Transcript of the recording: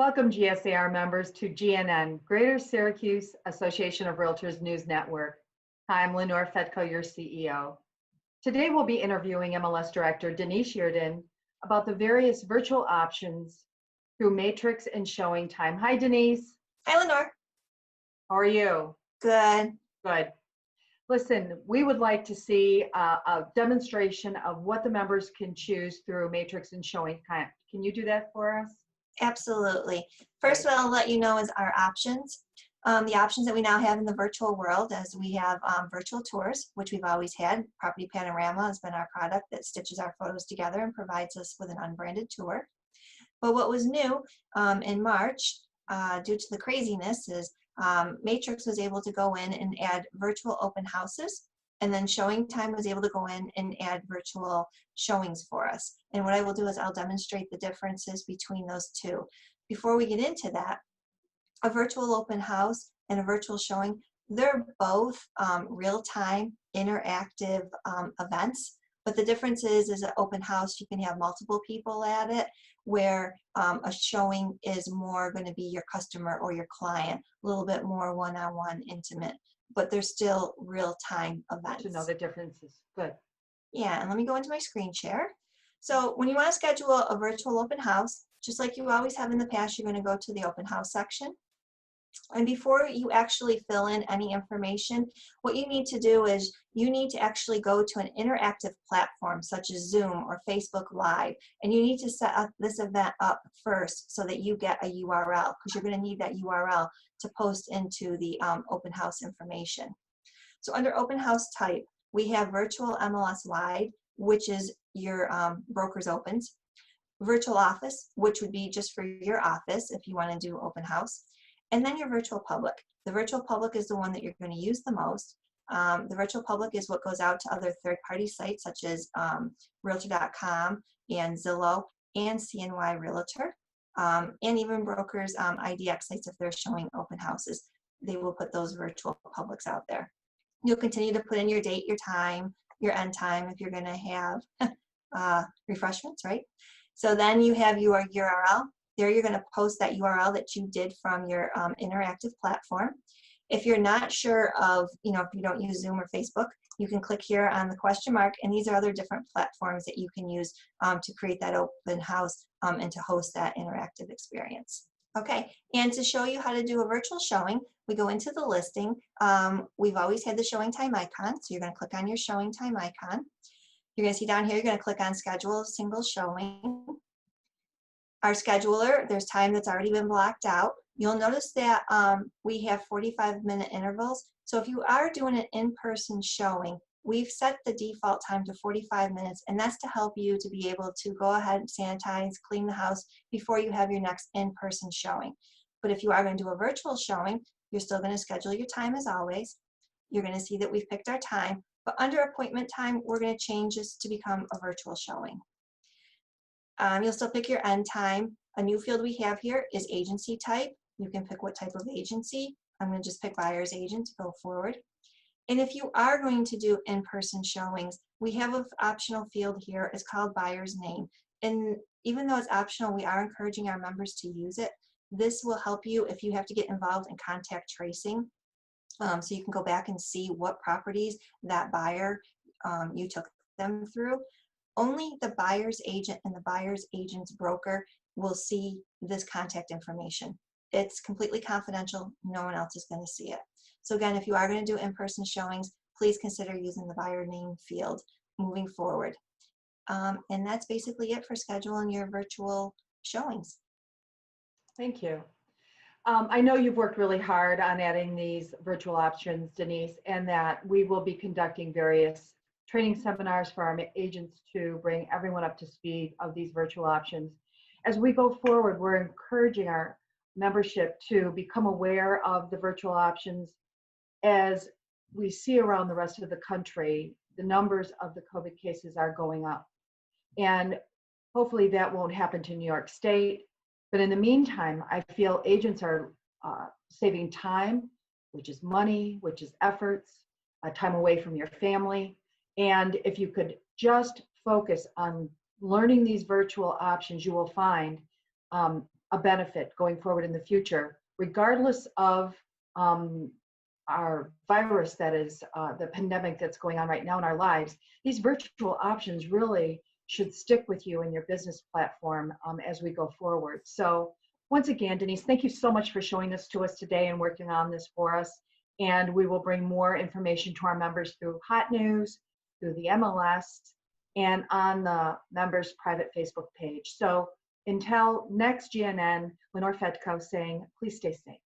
Welcome, GSAR members, to GNN, Greater Syracuse Association of Realtors News Network. Hi, I'm Lenore Fetko, your CEO. Today we'll be interviewing MLS Director Denise Yerdon about the various virtual options through Matrix and Showing Time. Hi, Denise. Hi, Lenore. How are you? Good. Good. Listen, we would like to see a demonstration of what the members can choose through Matrix and Showing Time. Can you do that for us? Absolutely. First, what I'll let you know is our options. The options that we now have in the virtual world, as we have virtual tours, which we've always had. Property Panorama has been our product that stitches our photos together and provides us with an unbranded tour. But what was new in March, due to the craziness, is Matrix was able to go in and add virtual open houses, and then Showing Time was able to go in and add virtual showings for us. And what I will do is I'll demonstrate the differences between those two. Before we get into that, a virtual open house and a virtual showing, they're both real-time interactive events. But the difference is an open house, you can have multiple people at it, where a showing is more going to be your customer or your client, a little bit more one-on-one intimate, but they're still real-time events. To know the differences. Good. Yeah, and let me go into my screen share. So when you want to schedule a virtual open house, just like you always have in the past, you're going to go to the open house section. And before you actually fill in any information, what you need to do is you need to actually go to an interactive platform such as Zoom or Facebook Live, and you need to set up this event up first so that you get a URL, because you're going to need that URL to post into the open house information. So under open house type, we have virtual MLS wide, which is your broker's opens, virtual office, which would be just for your office if you want to do open house, and then your virtual public. The virtual public is the one that you're going to use the most. The virtual public is what goes out to other third-party sites such as Realtor.com and Zillow and CNY Realtor, and even brokers' IDX sites if they're showing open houses. They will put those virtual publics out there. You'll continue to put in your date, your time, your end time if you're going to have refreshments, right? So then you have your URL. There you're going to post that URL that you did from your interactive platform. If you're not sure of, if you don't use Zoom or Facebook, you can click here on the question mark, and these are other different platforms that you can use to create that open house and to host that interactive experience. Okay, and to show you how to do a virtual showing, we go into the listing. We've always had the Showing Time icon, so you're going to click on your Showing Time icon. You're going to see down here, you're going to click on Schedule Single Showing. Our scheduler, there's time that's already been blocked out. You'll notice that we have 45-minute intervals. So if you are doing an in-person showing, we've set the default time to 45 minutes, and that's to help you to be able to go ahead and sanitize, clean the house before you have your next in-person showing. But if you are going to do a virtual showing, you're still going to schedule your time as always. You're going to see that we've picked our time, but under appointment time, we're going to change this to become a virtual showing. You'll still pick your end time. A new field we have here is agency type. You can pick what type of agency. I'm going to just pick buyer's agent to go forward. And if you are going to do in-person showings, we have an optional field here. It's called buyer's name. And even though it's optional, we are encouraging our members to use it. This will help you if you have to get involved in contact tracing. So you can go back and see what properties that buyer you took them through. Only the buyer's agent and the buyer's agent's broker will see this contact information. It's completely confidential. No one else is going to see it. So again, if you are going to do in-person showings, please consider using the buyer name field moving forward. And that's basically it for scheduling your virtual showings. Thank you. I know you've worked really hard on adding these virtual options, Denise, and that we will be conducting various training seminars for our agents to bring everyone up to speed of these virtual options. As we go forward, we're encouraging our membership to become aware of the virtual options. As we see around the rest of the country, the numbers of the COVID cases are going up. And hopefully that won't happen to New York State. But in the meantime, I feel agents are saving time, which is money, which is efforts, time away from your family. And if you could just focus on learning these virtual options, you will find a benefit going forward in the future, regardless of our virus that is the pandemic that's going on right now in our lives. These virtual options really should stick with you in your business platform as we go forward. So once again, Denise, thank you so much for showing this to us today and working on this for us. And we will bring more information to our members through hot news, through the MLS, and on the members' private Facebook page. So until next GNN, Lenore Fetko saying, please stay safe.